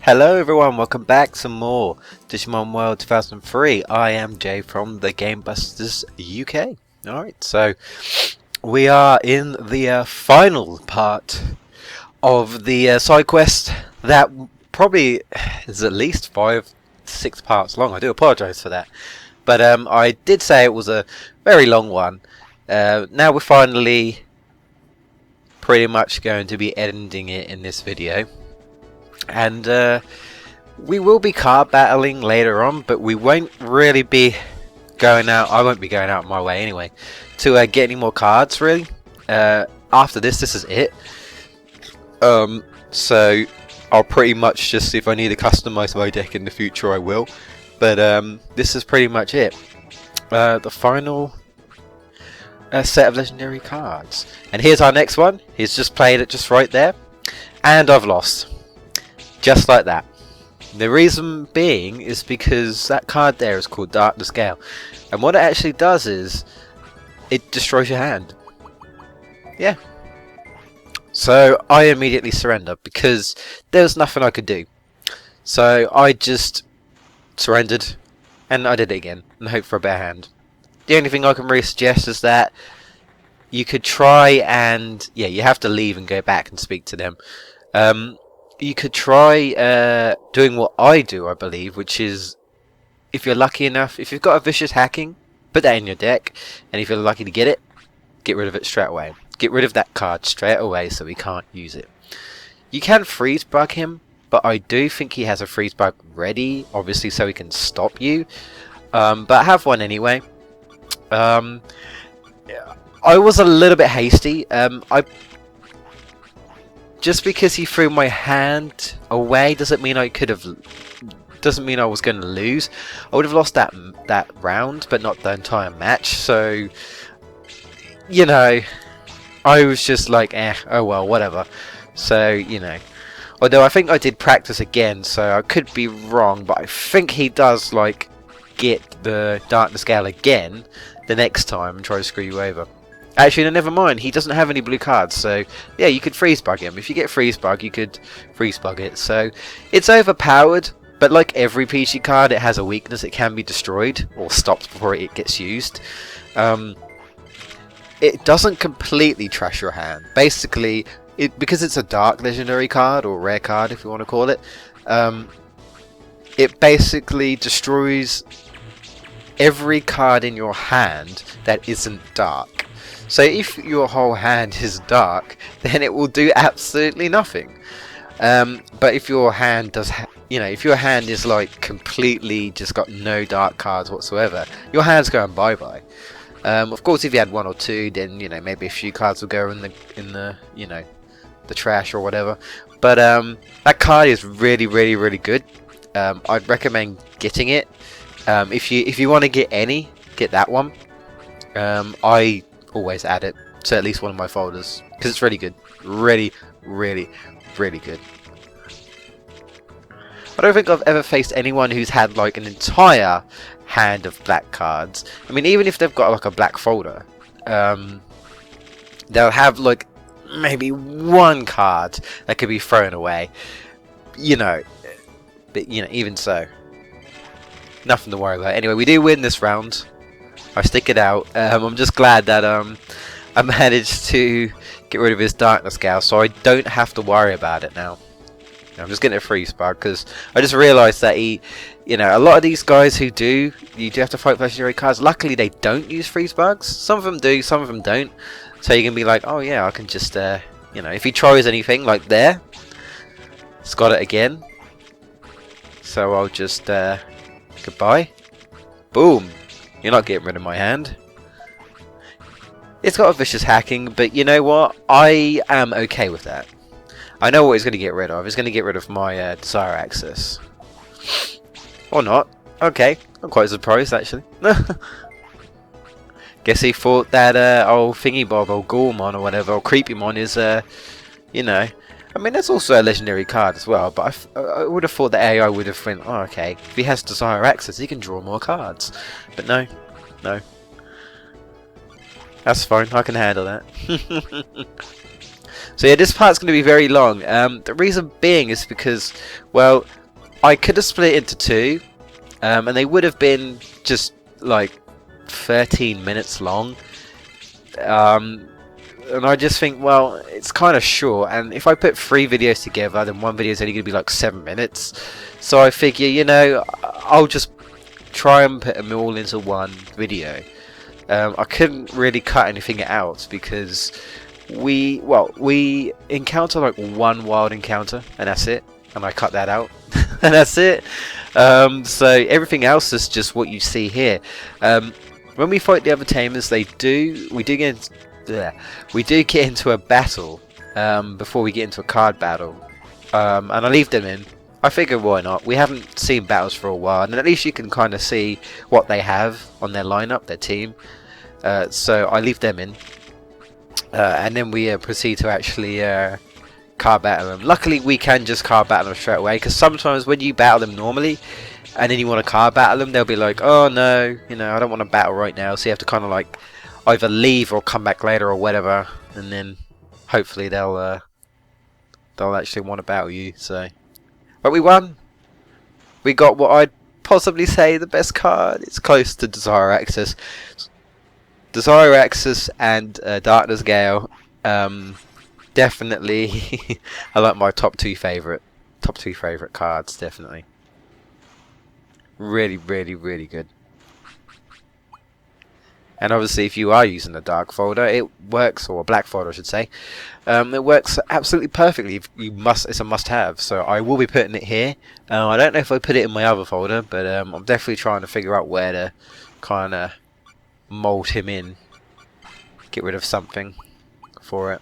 Hello everyone, welcome back to more Digimon World 2003. I am Jay from the GameBustersUK. Alright, so we are in the final part of the side quest that probably is at least 5-6 parts long. I do apologise for that. But I did say it was a very long one. Now we're finally pretty much going to be ending it in this video. And we will be card battling later on, but we won't really be going out. I won't be going out my way anyway to get any more cards really. After this is it. So I'll pretty much just, if I need to customize my deck in the future, I will. But this is pretty much it. The final set of legendary cards. And here's our next one. He's just played it just right there, and I've lost. Just like that. The reason being is because that card there is called Darkness Gale, and what it actually does is it destroys your hand. Yeah. So I immediately surrender because there was nothing I could do. So I just surrendered and I did it again and hoped for a better hand. The only thing I can really suggest is that you could try and, yeah, you have to leave and go back and speak to them. You could try doing what I do, I believe, which is, if you're lucky enough, if you've got a vicious hacking, put that in your deck, and if you're lucky to get it, get rid of it straight away. Get rid of that card straight away so he can't use it. You can freeze bug him, but I do think he has a freeze bug ready, obviously, so he can stop you. But have one anyway. I was a little bit hasty. Just because he threw my hand away doesn't mean I could have. Doesn't mean I was going to lose. I would have lost that round, but not the entire match. So, you know, I was just like, oh well, whatever. So, you know, although I think I did practice again, so I could be wrong, but I think he does like get the Darkness Gale again the next time and try to screw you over. Actually, no, never mind. He doesn't have any blue cards, so yeah, you could freeze bug him. If you get freeze bug, you could freeze bug it. So it's overpowered, but like every PG card, it has a weakness. It can be destroyed or stopped before it gets used. It doesn't completely trash your hand. Basically, because it's a dark legendary card or rare card, if you want to call it, it basically destroys every card in your hand that isn't dark. So if your whole hand is dark, then it will do absolutely nothing. But if your hand does, if your hand is like completely just got no dark cards whatsoever, your hand's going bye-bye. Of course, if you had one or two, then maybe a few cards will go in the the trash or whatever. But that card is really, really, really good. I'd recommend getting it. If you want to get that one. I always add it to at least one of my folders because it's really good. Really, really, really good. I don't think I've ever faced anyone who's had like an entire hand of black cards. I mean, even if they've got like a black folder, they'll have like maybe one card that could be thrown away. But even so, nothing to worry about. Anyway, we do win this round. I stick it out. I'm just glad that I managed to get rid of his Darkness Gale, so I don't have to worry about it now. I'm just getting a freeze bug because I just realised that a lot of these guys you do have to fight legendary cards. Luckily, they don't use freeze bugs. Some of them do, some of them don't. So you can be like, oh yeah, I can just if he tries anything like there, it's got it again. So I'll just goodbye. Boom. You're not getting rid of my hand. It's got a vicious hacking, but you know what? I am okay with that. I know what he's going to get rid of. He's going to get rid of my Desire Access. Or not. Okay. I'm quite surprised, actually. Guess he thought that old Thingy Bob, or Ghoulmon, or whatever, or Creepymon is, I mean, that's also a legendary card as well, but I would have thought the AI would have went, oh, okay, if he has Desire Access, he can draw more cards. But no. That's fine, I can handle that. So yeah, this part's going to be very long. The reason being is because, well, I could have split it into two, and they would have been just like 13 minutes long. And I just think, well, it's kind of short, and if I put 3 videos together, then one video is only going to be like 7 minutes. So I figure, you know, I'll just try and put them all into one video. I couldn't really cut anything out because we encounter like one wild encounter, and that's it. And I cut that out, and that's it. So everything else is just what you see here. When we fight the other tamers, we do get into a battle before we get into a card battle, and I leave them in. I figure why not? We haven't seen battles for a while, and at least you can kind of see what they have on their lineup, their team. So I leave them in, and then we proceed to actually card battle them. Luckily, we can just card battle them straight away, because sometimes when you battle them normally, and then you want to card battle them, they'll be like, "Oh no, you know, I don't want to battle right now." So you have to kind of like either leave or come back later or whatever, and then hopefully they'll actually want to battle you. So, but we won. We got what I'd possibly say the best card. It's close to Desire Access. Desire Access and Darkness Gale. Definitely, I like my top two favorite cards. Definitely, really, really, really good. And obviously, if you are using the dark folder, it works, or a black folder, I should say. It works absolutely perfectly. It's a must-have. So I will be putting it here. I don't know if I put it in my other folder, but I'm definitely trying to figure out where to kind of mold him in. Get rid of something for it.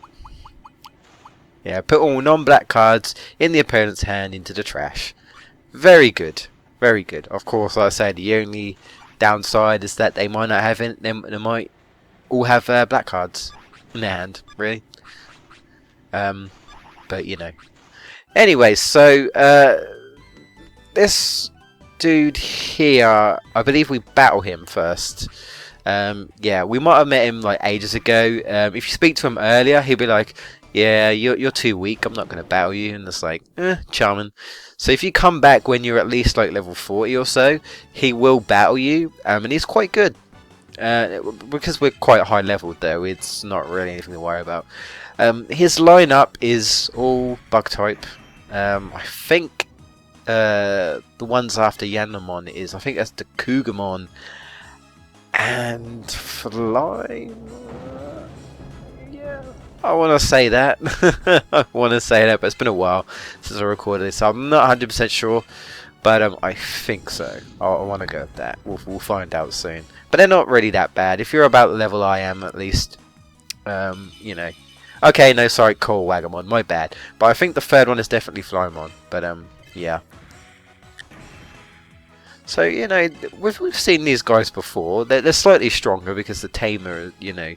Yeah, put all non-black cards in the opponent's hand into the trash. Very good, very good. Of course, like I said, the only downside is that they might not have it. They might all have black cards in their hand, really. But you know. Anyway, so this dude here, I believe we battle him first. Yeah, we might have met him like ages ago. If you speak to him earlier, he'll be like, "Yeah, you're too weak. I'm not going to battle you." And it's like, charming. So if you come back when you're at least like level 40 or so, he will battle you, and he's quite good. Because we're quite high leveled though, it's not really anything to worry about. His lineup is all bug type. I think the ones after Yanamon I think that's the Kugamon and Fly. Yeah, I want to say that. I want to say that, but it's been a while since I recorded this, so I'm not 100% sure. But I think so. I want to go with that. We'll find out soon. But they're not really that bad. If you're about the level I am, at least, you know. Okay, no, sorry, Cool Wagamon. My bad. But I think the third one is definitely Flymon. But yeah. So you know, we've seen these guys before. They're slightly stronger because the tamer, you know,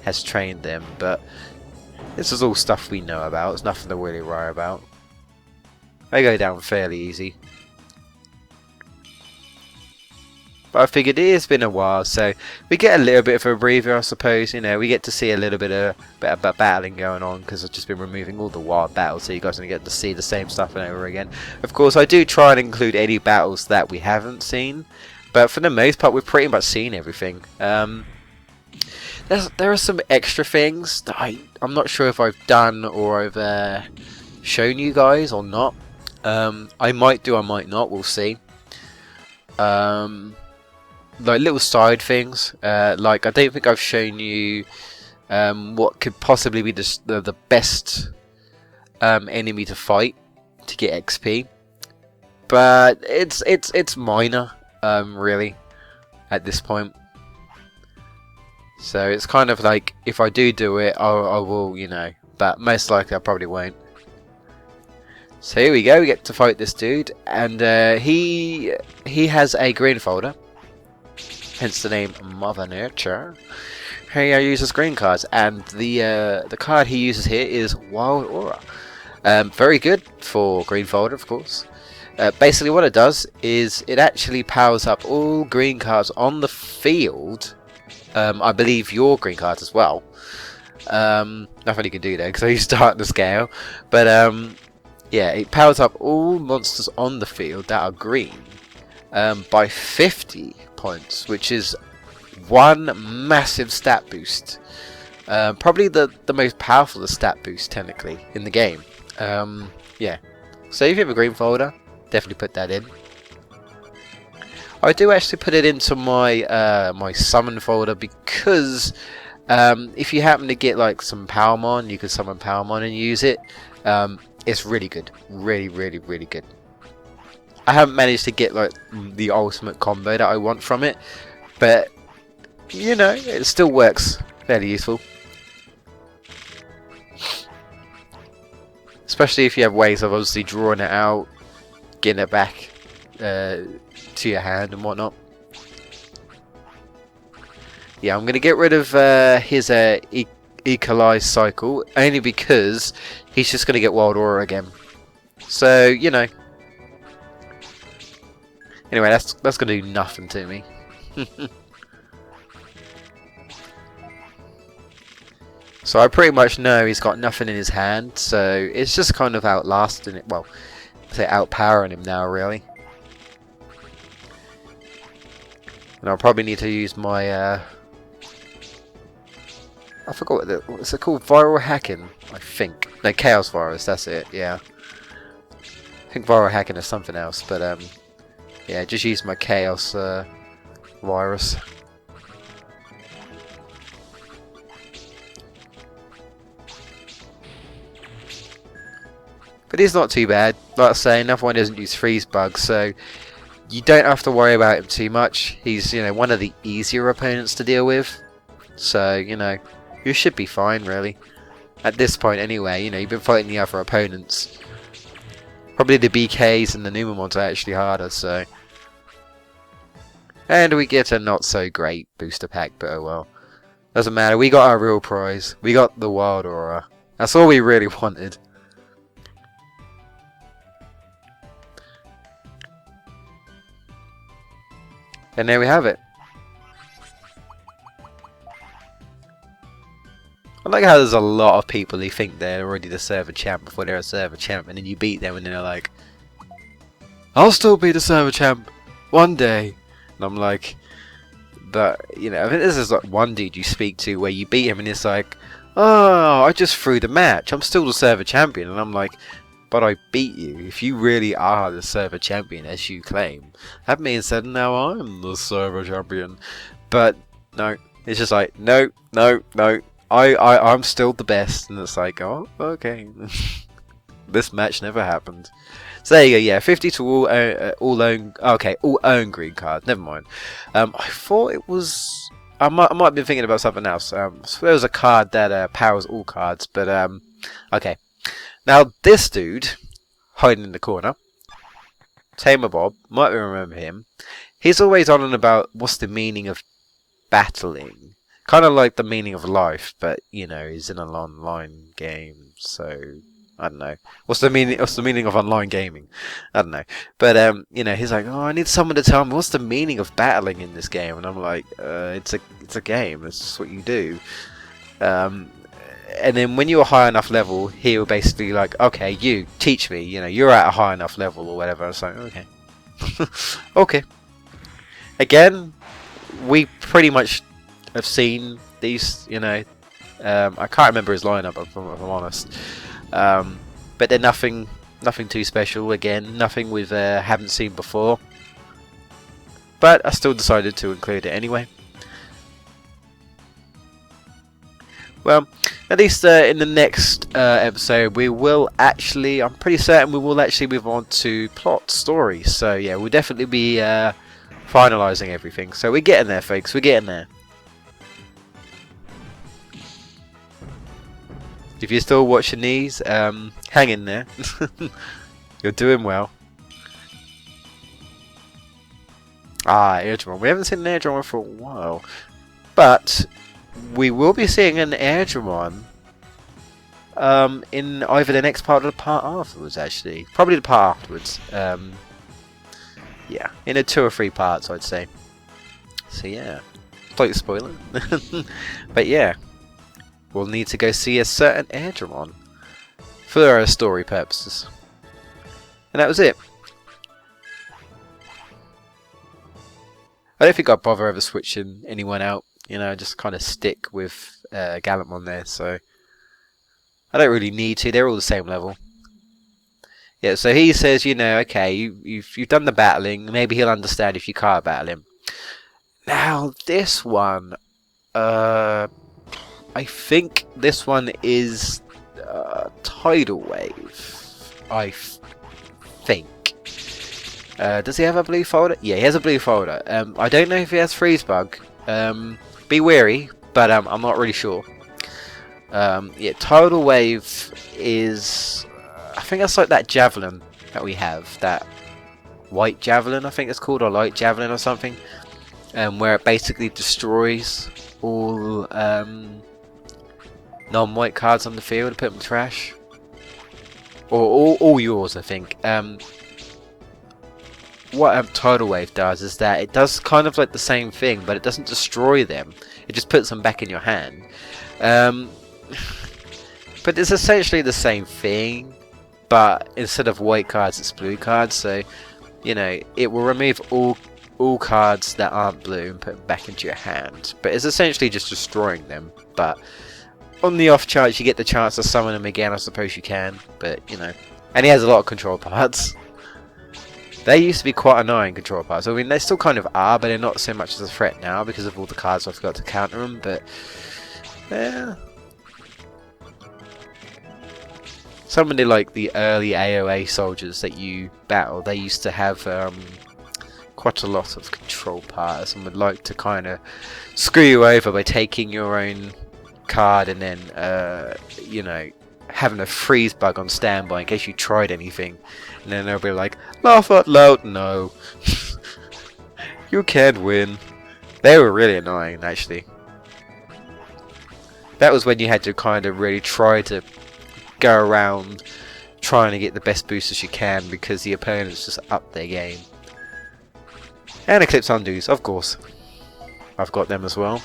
has trained them. But this is all stuff we know about. It's nothing to really worry about. They go down fairly easy. But I figured it has been a while, so we get a little bit of a breather, I suppose. You know, we get to see a little bit of battling going on because I've just been removing all the wild battles, so you guys are going to get to see the same stuff over again. Of course, I do try and include any battles that we haven't seen, but for the most part, we've pretty much seen everything. There are some extra things that I'm not sure if I've done or I've shown you guys or not. I might do, I might not. We'll see. Like little side things, like I don't think I've shown you what could possibly be the best enemy to fight to get XP, but it's minor, really, at this point. So it's kind of like if I do it, I will, you know, but most likely I probably won't. So here we go. We get to fight this dude, and he has a green folder. Hence the name Mother Nature. He uses green cards, and the card he uses here is Wild Aura. Very good for green folder, of course. Basically, what it does is it actually powers up all green cards on the field. I believe your green cards as well. Nothing you can do there because I used starting the scale. But yeah, it powers up all monsters on the field that are green by 50 points, which is one massive stat boost. Probably the most powerful stat boost technically in the game. Yeah, so if you have a green folder, definitely put that in. I do actually put it into my my summon folder because if you happen to get like some Powermon, you can summon Powermon and use it. It's really good, really good. I haven't managed to get like the ultimate combo that I want from it, but you know, it still works. Fairly useful. Especially if you have ways of obviously drawing it out, getting it back to your hand and whatnot. Yeah, I'm going to get rid of his Equalize cycle, only because he's just going to get Wild Aura again. So, you know. Anyway, that's going to do nothing to me. So I pretty much know he's got nothing in his hand, so it's just kind of outlasting it. Well, I say outpowering him now, really. And I'll probably need to use my I forgot what's it called? Viral hacking, I think. No, chaos virus. That's it. Yeah. I think viral hacking is something else, but yeah, just use my chaos virus. But he's not too bad. Like I say, another one doesn't use freeze bugs, so you don't have to worry about him too much. He's, you know, one of the easier opponents to deal with. So, you know, you should be fine, really. At this point, anyway, you know, you've been fighting the other opponents. Probably the BKs and the Numemons are actually harder, so. And we get a not so great booster pack, but oh well. Doesn't matter, we got our real prize. We got the Wild Aura. That's all we really wanted. And there we have it. I like how there's a lot of people who think they're already the server champ before they're a server champ, and then you beat them and they're like, I'll still be the server champ one day. And I'm like, but you know, I think this is like one dude you speak to where you beat him and it's like, oh, I just threw the match, I'm still the server champion. And I'm like, but I beat you. If you really are the server champion as you claim, that means that now I'm the server champion. But no, it's just like, no, I'm still the best. And it's like, oh, okay. This match never happened. So there you go, yeah, 50 to all own, okay, all own green cards, never mind. I thought it was, I might have been thinking about something else. So there was a card that powers all cards, but okay. Now this dude, hiding in the corner, Tamer Bob, might remember him. He's always on and about what's the meaning of battling. Kind of like the meaning of life, but you know, he's in an online game, so I don't know. What's the meaning of online gaming? I don't know. But you know, he's like, oh, I need someone to tell me what's the meaning of battling in this game, and I'm like, it's a game. It's just what you do. And then when you're a high enough level, he will basically like, okay, you teach me. You know, you're at a high enough level or whatever. It's like, okay, okay. Again, we pretty much have seen these. You know, I can't remember his lineup if I'm honest. But they're nothing too special. Again, nothing we've haven't seen before. But I still decided to include it anyway. Well, at least in the next episode, we will actually, I'm pretty certain we will actually move on to plot story. So yeah, we'll definitely be finalising everything. So we're getting there, folks. We're getting there. If you're still watching these, hang in there. You're doing well. Ah, Airdramon. We haven't seen an Airdramon for a while. But we will be seeing an Airdramon in either the next part or the part afterwards, actually. Probably the part afterwards. Yeah, in a 2 or 3 parts, I'd say. So yeah, slight spoiler. But yeah. we'll need to go see a certain Digimon for story purposes. And that was it. I don't think I'd bother ever switching anyone out. You know, just kind of stick with Galantmon there. So I don't really need to. They're all the same level. Yeah. So he says, you know, okay, you've done the battling. Maybe he'll understand if you can't battle him. Now this one, I think this one is Tidal Wave. I think. Does he have a blue folder? Yeah, he has a blue folder. I don't know if he has Freeze Bug. Be wary, but I'm not really sure. Yeah, Tidal Wave is... I think that's like that Javelin that we have. That White Javelin, I think it's called, or Light Javelin or something. Where it basically destroys all non-white cards on the field and put them in the trash. Or all yours, I think. What Tidal Wave does is that it does kind of like the same thing, but it doesn't destroy them. It just puts them back in your hand. But it's essentially the same thing, but instead of white cards, it's blue cards. So, you know, it will remove all cards that aren't blue and put them back into your hand. But it's essentially just destroying them. But on the off chance you get the chance to summon them again, I suppose you can. But, you know, and he has a lot of control parts. They used to be quite annoying control parts. I mean, they still kind of are, but they're not so much as a threat now because of all the cards I've got to counter them. But, yeah. Somebody like the early AOA soldiers that you battle, they used to have quite a lot of control parts and would like to kind of screw you over by taking your own card and then, you know, having a freeze bug on standby in case you tried anything. And then they'll be like, laugh out loud, no. You can't win. They were really annoying, actually. That was when you had to kind of really try to go around trying to get the best boosters you can because the opponents just up their game. And Eclipse Undos, of course. I've got them as well.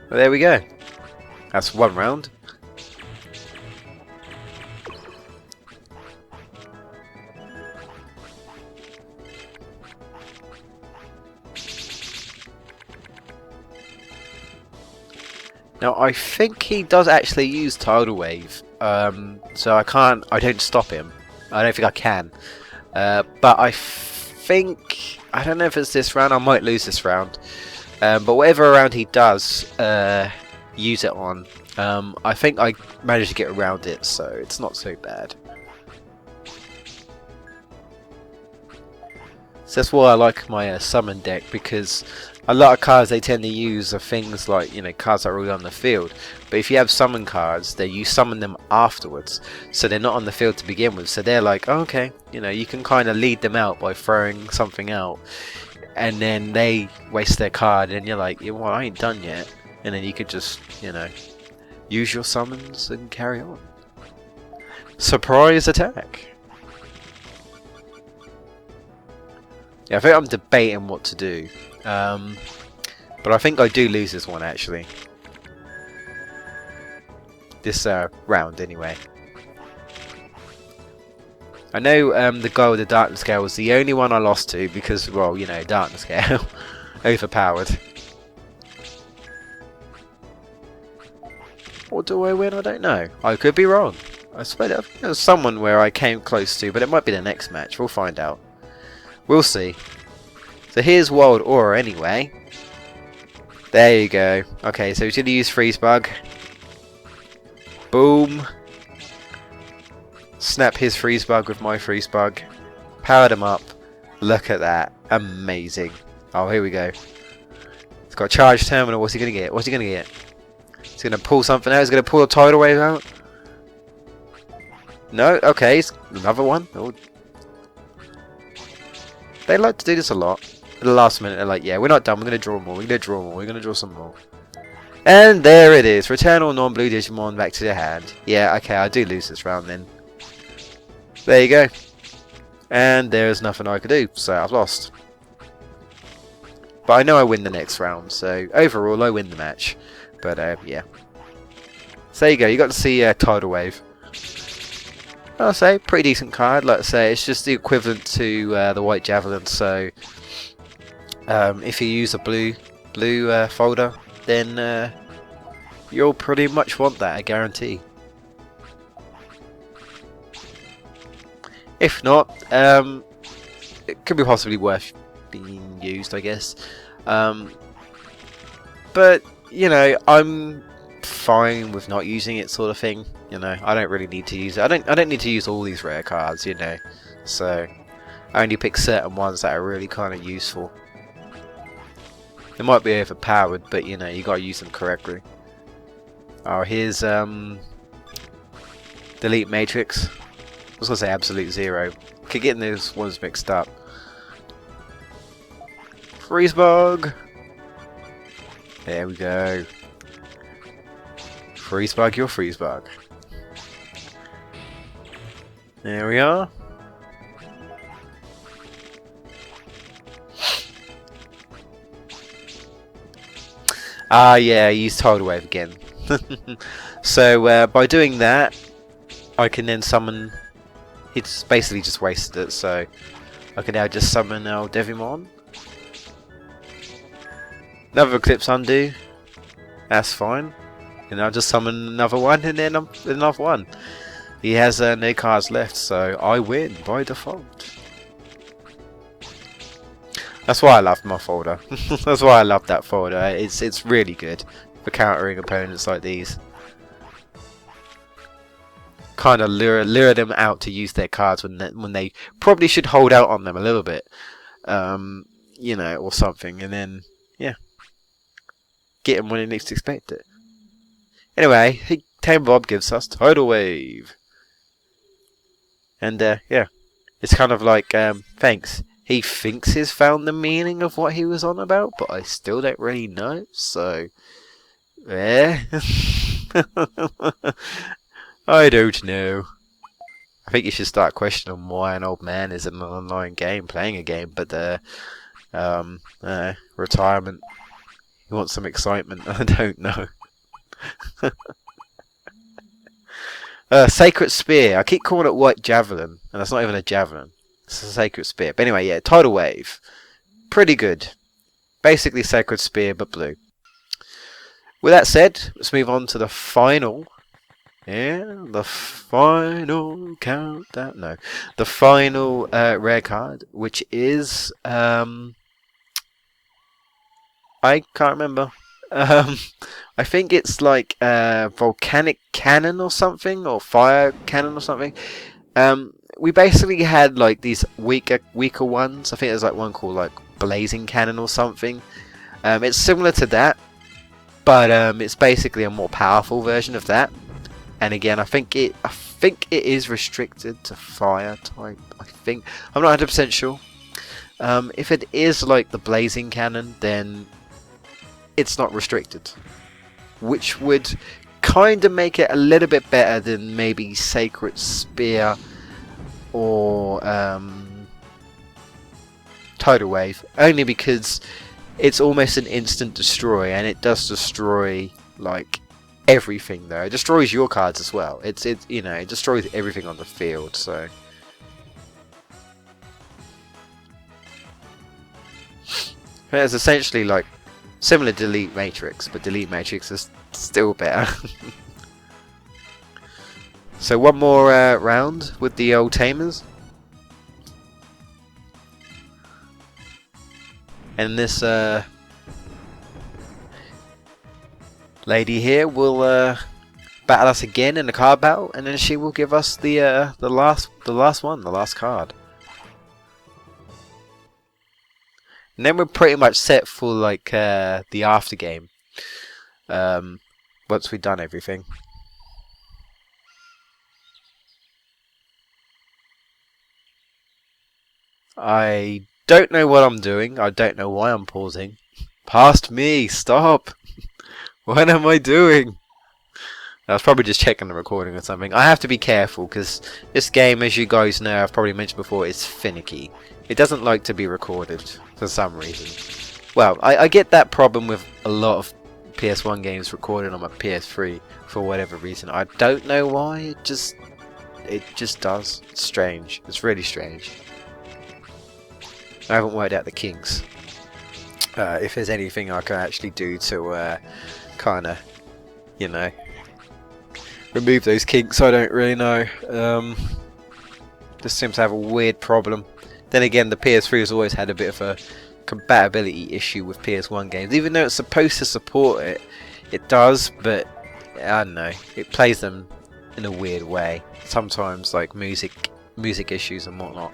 Well, there we go. That's one round. Now I think he does actually use Tidal Wave, so I don't stop him. I don't think I can, but I think, I don't know if it's this round, I might lose this round, but whatever round he does use it on, I think I managed to get around it, so it's not so bad. So that's why I like my summon deck, because a lot of cards they tend to use are things like, you know, cards that are already on the field. But if you have summon cards, then you summon them afterwards, so they're not on the field to begin with. So they're like, oh, okay, you know, you can kind of lead them out by throwing something out, and then they waste their card, and you're like, yeah, well, I ain't done yet. And then you could just, you know, use your summons and carry on. Surprise attack. Yeah, I think I'm debating what to do. But I think I do lose this one, actually. This round, anyway. I know the guy with the Darkness Scale was the only one I lost to because, well, you know, Darkness Scale. Overpowered. Or do I win? I don't know. I could be wrong. I swear there was someone where I came close to, but it might be the next match. We'll find out. We'll see. So here's Wild Aura anyway. There you go. Okay, so he's going to use Freeze Bug. Boom. Snap his Freeze Bug with my Freeze Bug. Powered him up. Look at that. Amazing. Oh, here we go. He's got a Charge Terminal. What's he going to get? What's he going to get? He's going to pull something out. He's going to pull a Tidal Wave out. No? Okay, it's another one. Oh. They like to do this a lot. At the last minute, they're like, yeah, we're not done. We're going to draw more. We're going to draw more. We're going to draw some more. And there it is. Return all non-blue Digimon back to their hand. Yeah, okay, I do lose this round then. There you go. And there's nothing I could do, so I've lost. But I know I win the next round, so overall I win the match. But yeah. So there you go, you got to see Tidal Wave. I'll say, pretty decent card, like I say, it's just the equivalent to the White Javelin, so if you use a blue folder, then you'll pretty much want that, I guarantee. If not, it could be possibly worth being used, I guess. But, you know, I'm fine with not using it, sort of thing. You know, I don't really need to use it. I don't need to use all these rare cards, you know. So I only pick certain ones that are really kind of useful. They might be overpowered, but you know, you gotta use them correctly. Oh, here's Delete Matrix. I was gonna say Absolute Zero. Keep getting those ones mixed up. Freeze Bug. There we go. Freeze Bug, your Freeze Bug. There we are. Ah, yeah, I used Tidal Wave again. So by doing that, I can then summon. It's basically just wasted it, so I can now just summon our Digimon. Another Eclipse Undo. That's fine. And I'll just summon another one, and then another one. He has no cards left, so I win by default. That's why I love my folder. That's why I love that folder. It's really good for countering opponents like these. Kind of lure them out to use their cards when they probably should hold out on them a little bit, you know, or something, and then yeah, get them when they least expect it. Anyway, Tame Bob gives us Tidal Wave, and yeah, it's kind of like thanks. He thinks he's found the meaning of what he was on about, but I still don't really know. So, yeah. I don't know. I think you should start questioning why an old man is in an online game playing a game, but retirement. He wants some excitement. I don't know. Sacred Spear. I keep calling it White Javelin, and that's not even a javelin. It's a Sacred Spear. But anyway, yeah, Tidal Wave. Pretty good. Basically Sacred Spear, but blue. With that said, let's move on to the final. Yeah, the final countdown. No, the final rare card, which is I can't remember. I think it's like volcanic cannon or something, or fire cannon or something. We basically had like these weaker ones. I think there's like one called like blazing cannon or something. It's similar to that, but it's basically a more powerful version of that. And again, I think it is restricted to fire type. I think I'm not 100% sure. If it is like the blazing cannon, then it's not restricted, which would kind of make it a little bit better than maybe Sacred Spear or Tidal Wave, only because it's almost an instant destroy, and it does destroy like everything though. It destroys your cards as well. It you know, it destroys everything on the field, so it's essentially like similar to Delete Matrix, but Delete Matrix is still better. So one more round with the old Tamers. And this lady here will battle us again in the card battle, and then she will give us the last card. And then we're pretty much set for like the after game. Once we've done everything. I don't know what I'm doing. I don't know why I'm pausing. Past me, stop. What am I doing? I was probably just checking the recording or something. I have to be careful because this game, as you guys know, I've probably mentioned before, is finicky. It doesn't like to be recorded for some reason. Well, I get that problem with a lot of PS1 games recorded on my PS3 for whatever reason. I don't know why. It just does. It's strange. It's really strange. I haven't worked out the kinks. If there's anything I can actually do to kind of, you know, remove those kinks, I don't really know. This seems to have a weird problem. Then again, the PS3 has always had a bit of a compatibility issue with PS1 games. Even though it's supposed to support it, it does, but I don't know. It plays them in a weird way. Sometimes like music issues and whatnot.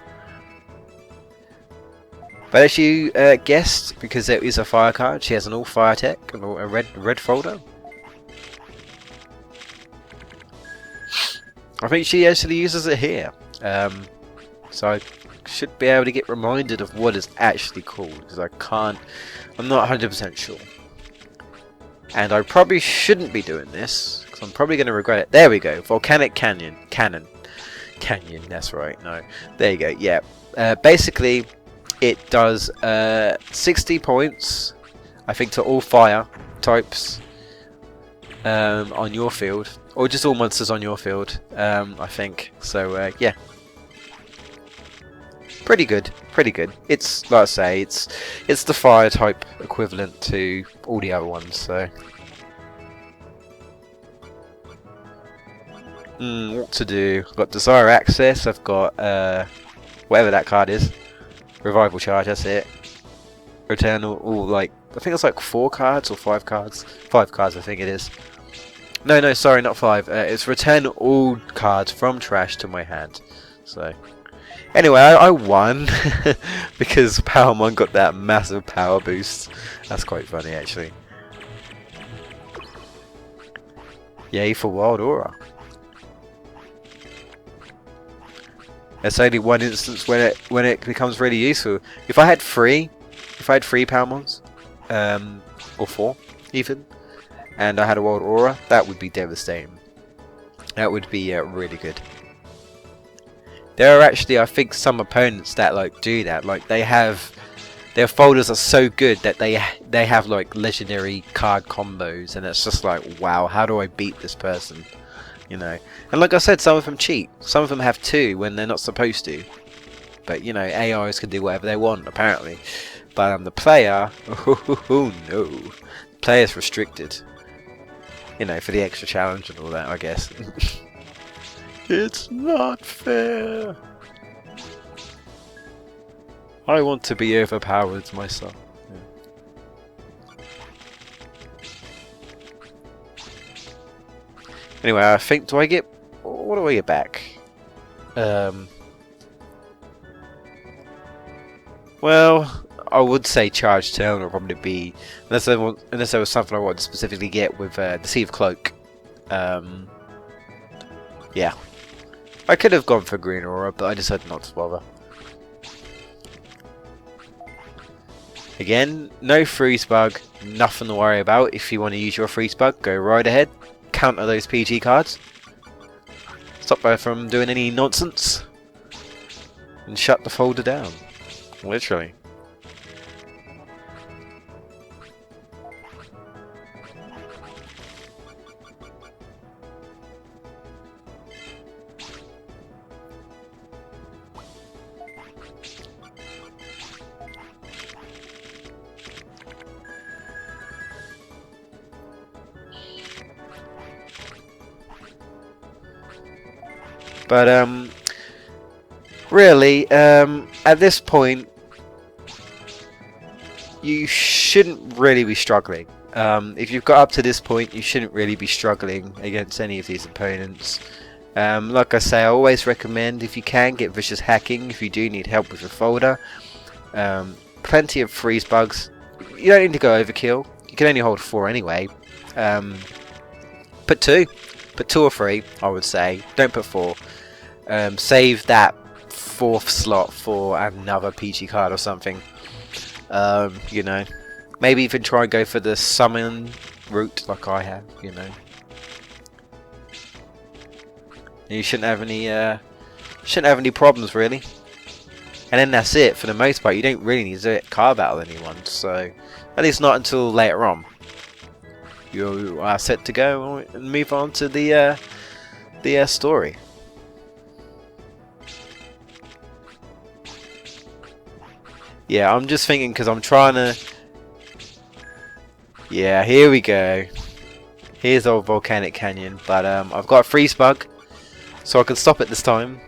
But as you guessed, because there is a fire card, she has an all fire tech and a red folder. I think she actually uses it here. So I should be able to get reminded of what it's actually called, because I'm not 100% sure. And I probably shouldn't be doing this, because I'm probably going to regret it. There we go, Volcanic Canyon, that's right, no. There you go, yeah. Basically, it does 60 points, I think, to all fire types on your field. Or just all monsters on your field, I think. So, yeah. Pretty good, pretty good. It's, like I say, it's the fire type equivalent to all the other ones, so. What to do? I've got Desire Access, I've got, whatever that card is. Revival Charge, that's it. Return all like, I think it's like 4 cards or 5 cards. 5 cards, I think it is. No, sorry, not 5. It's return all cards from trash to my hand. So, anyway, I won because Powermon got that massive power boost. That's quite funny, actually. Yay for Wild Aura. There's only one instance when it becomes really useful. If I had 3 Powermons, or 4 even, and I had a Wild Aura, that would be devastating. That would be really good. There are actually, I think, some opponents that like do that. Like their folders are so good that they have like legendary card combos, and it's just like, wow, how do I beat this person? You know. And like I said, some of them cheat. Some of them have 2 when they're not supposed to. But you know, AIs can do whatever they want apparently. But the player, oh no, the player's restricted. You know, for the extra challenge and all that, I guess. It's not fair. I want to be overpowered myself. Yeah. Anyway, I think, what do I get back? Well, I would say Charge Turn will probably be, unless there was something I wanted to specifically get with Deceive Cloak. Yeah. I could have gone for Green Aura, but I decided not to bother. Again, no freeze bug, nothing to worry about. If you want to use your freeze bug, go right ahead. Counter those PG cards. Stop her from doing any nonsense. And shut the folder down. Literally. But really, at this point, you shouldn't really be struggling. If you've got up to this point, you shouldn't really be struggling against any of these opponents. Like I say, I always recommend, if you can, get Vicious Hacking if you do need help with your folder. Plenty of freeze bugs. You don't need to go overkill. You can only hold 4 anyway. Put 2. Put 2 or 3, I would say. Don't put 4. Save that 4th slot for another PG card or something. You know, maybe even try and go for the summon route like I have. You know, you shouldn't have any problems really. And then that's it for the most part. You don't really need to card battle anyone, so at least not until later on. You are set to go and move on to the story. Yeah, I'm just thinking because I'm trying to. Yeah, here we go. Here's old Volcanic Canyon, but I've got a freeze bug, so I can stop it this time.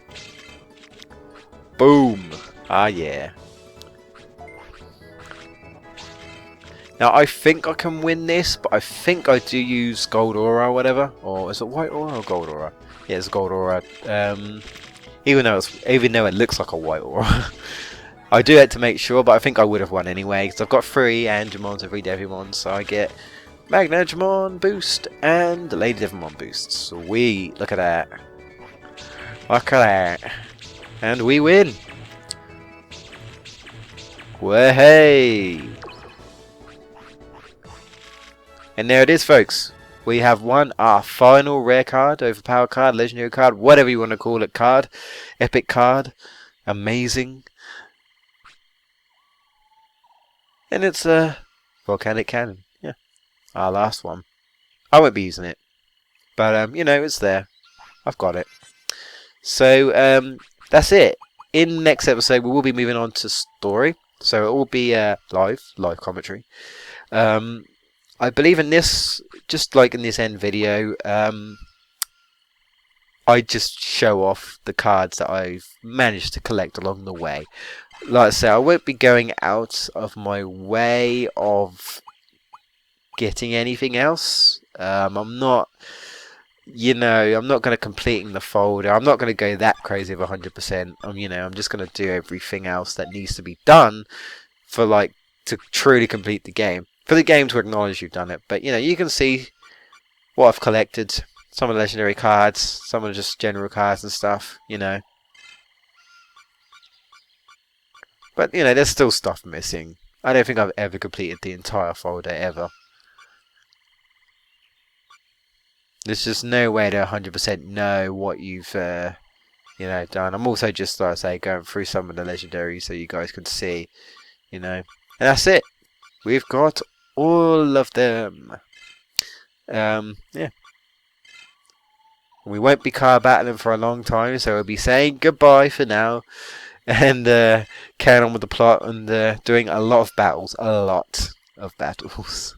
Boom! Ah, yeah. Now I think I can win this, but I think I do use gold aura or whatever, or is it white aura or gold aura? Yeah, it's gold aura. Even though it looks like a white aura, I do it to make sure. But I think I would have won anyway because I've got 3 Angemons and 3 Devimons, so I get Magnangemon boost and the Lady Devimon boost. Sweet, look at that! Look at that! And we win! Way! And there it is, folks. We have won our final rare card, overpowered card, legendary card, whatever you want to call it, card. Epic card. Amazing. And it's a Volcanic Cannon. Yeah. Our last one. I won't be using it. But, you know, it's there. I've got it. So, that's it. In the next episode, we will be moving on to story. So, it will be live commentary. I believe in this, just like in this end video, I just show off the cards that I've managed to collect along the way. Like I say, I won't be going out of my way of getting anything else. I'm not, I'm not going to completing the folder. I'm not going to go that crazy of 100%. I'm just going to do everything else that needs to be done for to truly complete the game. For the game to acknowledge you've done it. But, you can see what I've collected. Some of the legendary cards. Some of just general cards and stuff, But, there's still stuff missing. I don't think I've ever completed the entire folder, ever. There's just no way to 100% know what you've, done. I'm also just, like I say, going through some of the legendaries so you guys can see, And that's it. We've got all of them. Yeah. We won't be card battling for a long time, so we'll be saying goodbye for now. And carrying on with the plot and doing a lot of battles. A lot of battles.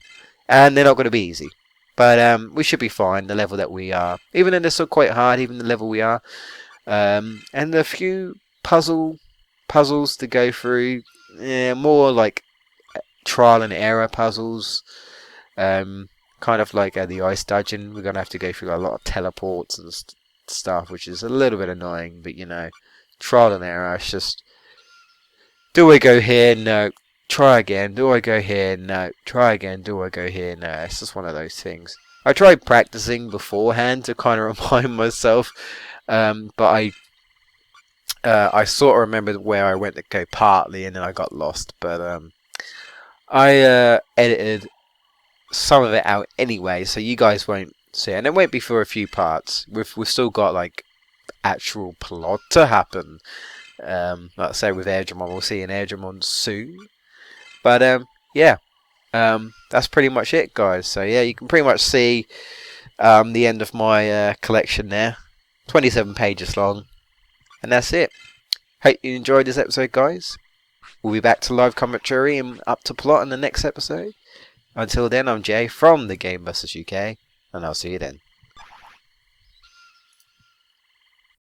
And they're not going to be easy. But we should be fine, the level that we are. Even though they're still quite hard, even the level we are. And a few puzzles to go through. Yeah, more like trial and error puzzles, kind of like the ice dungeon. We're gonna have to go through a lot of teleports and stuff, which is a little bit annoying. But trial and error. It's just, do I go here? No. Try again. Do I go here? No. Try again. Do I go here? No. It's just one of those things. I tried practicing beforehand to kind of remind myself, but I sort of remembered where I went to go partly, and then I got lost. But I edited some of it out anyway, so you guys won't see it. And it won't be for a few parts. We've still got actual plot to happen. Like I say, with Airdramon, we'll see an Airdramon soon. But yeah, that's pretty much it, guys. So yeah, you can pretty much see the end of my collection there. 27 pages long, and that's it. Hope you enjoyed this episode, guys. We'll be back to live commentary and up to plot in the next episode. Until then, I'm Jay from the GameBustersUK, and I'll see you then.